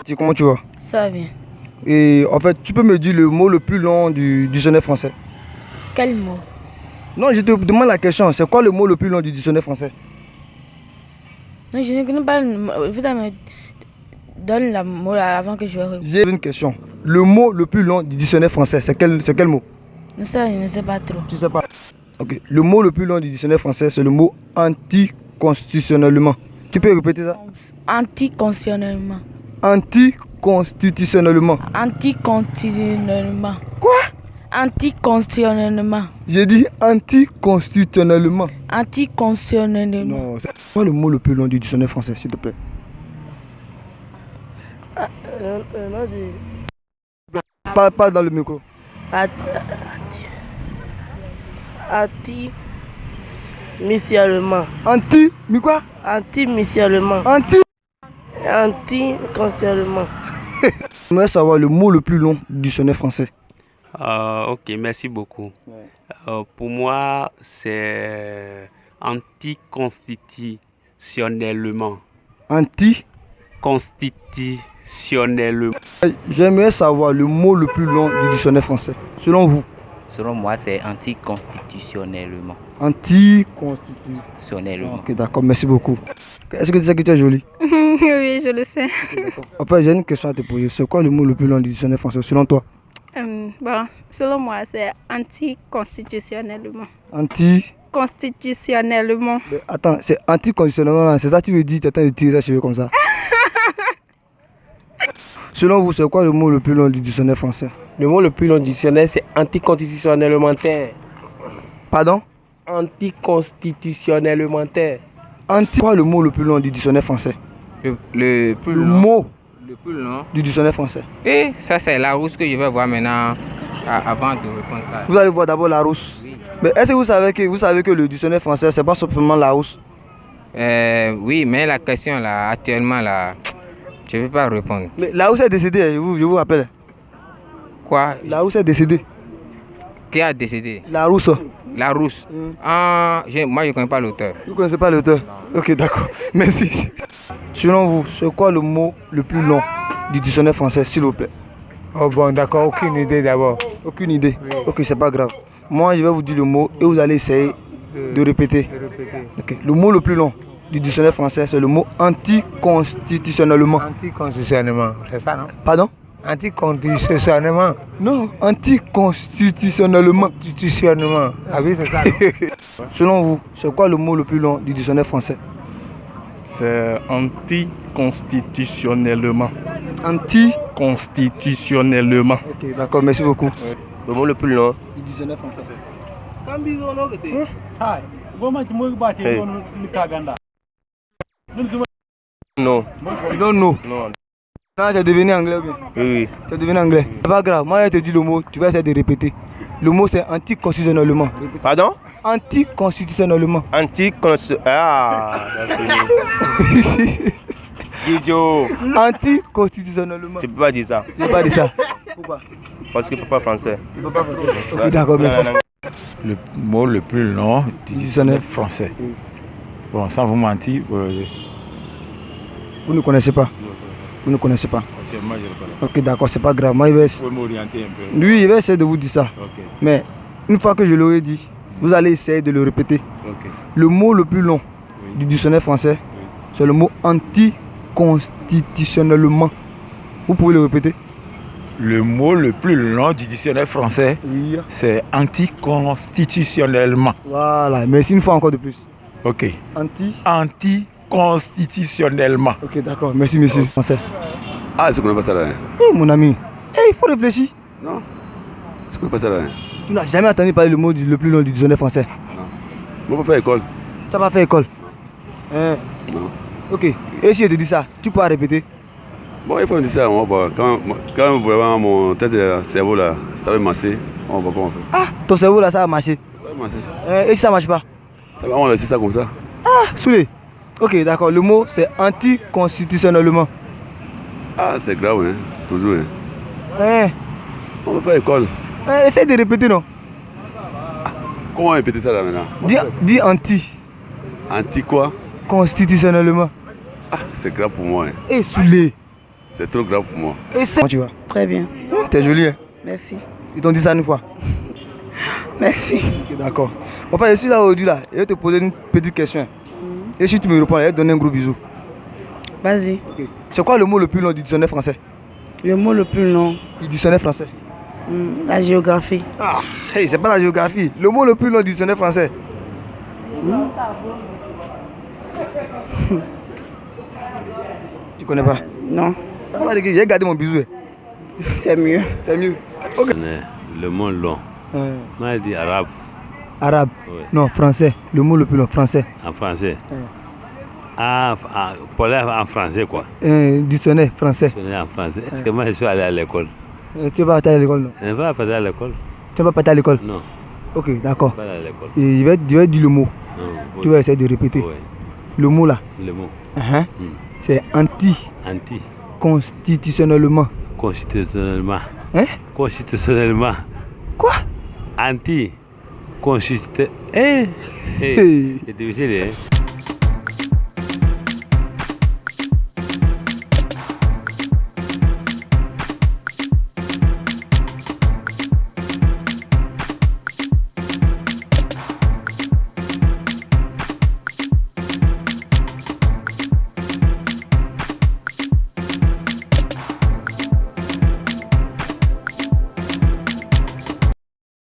Cathy, comment tu vas? Ça va bien. Et en fait, tu peux me dire le mot le plus long du dictionnaire français? Quel mot? Non, je te demande la question. C'est quoi le mot le plus long du dictionnaire français? Non, je ne connais pas le mot. Vous me donne le mot là avant que je réponde. J'ai une question. Le mot le plus long du dictionnaire français, c'est quel mot? Non, ça, je ne sais pas trop. Tu sais pas? Ok. Le mot le plus long du dictionnaire français, c'est le mot anticonstitutionnellement. Tu peux répéter ça? Anticonstitutionnellement. Anticonstitutionnellement. Anticonstitutionnellement. Quoi? Anticonstitutionnellement. J'ai dit anticonstitutionnellement. Anticonstitutionnellement. Non, c'est quoi le mot le plus long du dictionnaire français, s'il te plaît? Parle dans le micro. Anti-missionnellement. Mais quoi? Anti-missionnellement. Anti-constitutionnellement. J'aimerais savoir le mot le plus long du dictionnaire français. Ok, merci beaucoup. Pour moi, c'est anticonstitutionnellement. Constitutionnellement. J'aimerais savoir le mot le plus long du dictionnaire français, selon vous. Selon moi, c'est anticonstitutionnellement. Anticonstitutionnellement. Ok, d'accord, merci beaucoup. Est-ce que tu sais que tu es jolie? Oui, je le sais. Après, j'ai une question à te poser. C'est quoi le mot le plus long du dictionnaire français, selon toi? Bon, selon moi, c'est anticonstitutionnellement. Constitutionnellement. Mais attends, c'est anticonstitutionnellement, c'est ça que tu veux dire, tu es en train de tirer ta cheveux comme ça? Selon vous, c'est quoi le mot le plus long du dictionnaire français? Le mot le plus long du dictionnaire, c'est anticonstitutionnellement. Pardon? Anticonstitutionnellement. Quoi le mot le plus long du dictionnaire français? Le plus long. Mot Le plus long. du dictionnaire français. Et ça, c'est la rousse que je vais voir maintenant avant de répondre ça. Vous allez voir d'abord la rousse. Oui. Mais est-ce que vous savez que le dictionnaire français, c'est pas simplement la rousse? Oui, mais la question là, actuellement là, je ne peux pas répondre. Mais la rousse est décédée, je vous rappelle. Quoi? La rousse est décédée. Qui a décédé? La rousse. La rousse. Moi, je ne connais pas l'auteur. Vous ne connaissez pas l'auteur? Ok, d'accord. Merci. Selon vous, c'est quoi le mot le plus long du dictionnaire français, s'il vous plaît? Oh bon, d'accord, aucune idée d'abord. Aucune idée? Oui. Ok, c'est pas grave. Moi, je vais vous dire le mot et vous allez essayer de répéter. Ok. Le mot le plus long du dictionnaire français, c'est le mot anticonstitutionnellement. Anticonstitutionnellement, c'est ça, non? Pardon? Anticonstitutionnellement. Non, anticonstitutionnellement. Constitutionnellement. Ah oui, c'est ça, non? Selon vous, c'est quoi le mot le plus long du dictionnaire français? C'est anticonstitutionnellement. Constitutionnellement. Ok, d'accord, merci beaucoup. Le mot le plus long. Du dictionnaire français. Non. Non, non. Non. Tu es devenu anglais ou bien? Oui. Tu es devenu anglais. C'est pas grave, moi je te dis le mot, tu vas essayer de répéter. Le mot c'est anticonstitutionnellement. Pardon? Anticonstitutionnellement. Idiot. Anticonstitutionnellement. Tu peux pas dire ça. Tu peux pas dire ça. Pourquoi? Parce que tu peux pas français. Tu peux pas français. Ok, d'accord, merci. Le mot le plus long du dictionnaire français. Bon, sans vous mentir, Vous ne connaissez pas? Vous ne connaissez pas? moi je le connais. Ok, d'accord, c'est pas grave. Moi, je vais Vous pouvez m'orienter un peu. lui, je vais essayer de vous dire ça. Ok, Mais une fois que je l'aurai dit, vous allez essayer de le répéter. ok. Le mot le plus long Oui. du dictionnaire français, Oui. c'est le mot anticonstitutionnellement. Vous pouvez le répéter? Le mot le plus long du dictionnaire français, Oui. c'est anticonstitutionnellement. Voilà, merci une fois encore de plus. Ok. Anticonstitutionnellement. Ok, d'accord, merci monsieur. Français. Ah, je connais pas ça là. Oh mon ami, il faut réfléchir. Non, je connais pas ça là. Tu n'as jamais entendu parler le mot le plus long du dictionnaire français? Non. Moi, pas faire école. Tu n'as pas fait école? Non. Ok, et si je te dis ça, tu peux répéter? Bon, il faut dire ça, on va voir. Quand vraiment mon tête et cerveau là, ça va marcher, on va comment faire. Ah, ton cerveau là, ça va marcher. Ça va marcher. Et si ça marche pas? Ça va, on va laisser ça comme ça. Ah, saoulé. Ok, d'accord, le mot c'est anticonstitutionnellement. Ah, c'est grave, hein. Toujours, hein. Hein? On va faire école. Essaye de répéter, non? Comment répéter ça là maintenant? Dis anti. Anti quoi? Constitutionnellement. Ah, c'est grave pour moi, hein. Et saoulé. c'est trop grave pour moi. Et comment tu vas? Très bien. T'es jolie, hein? Merci. Ils t'ont dit ça une fois? Merci. Ok, d'accord. Enfin, je suis là aujourd'hui, là. Je vais te poser une petite question. Et si tu me réponds, je vais te donner un gros bisou. Vas-y. Ok. C'est quoi le mot le plus long du dictionnaire français? Le mot le plus long. Du dictionnaire français. La géographie. Ah, hey, c'est pas la géographie. Le mot le plus long du dictionnaire français. Tu connais pas? Non. J'ai gardé mon bisou. C'est mieux. C'est mieux. Ok. Le mot long. Moi, je dis arabe. Arabe. Oui. Non, français. Le mot le plus long, français. En français. Parler en français, quoi. Dictionnaire français. En français. Est-ce que moi, je suis allé à l'école? Tu vas pas à l'école, non? Je ne vais pas partir à l'école. Tu vas pas partir à l'école? Non. Ok, d'accord. Pas à l'école. Et je vais dire le mot. Non, Tu vas essayer de répéter. Oui. Le mot là, Le mot. c'est Anti. Constitutionnellement. Constitutionnellement. Hein? Constitutionnellement. Quoi? Anti. C'est difficile, hein?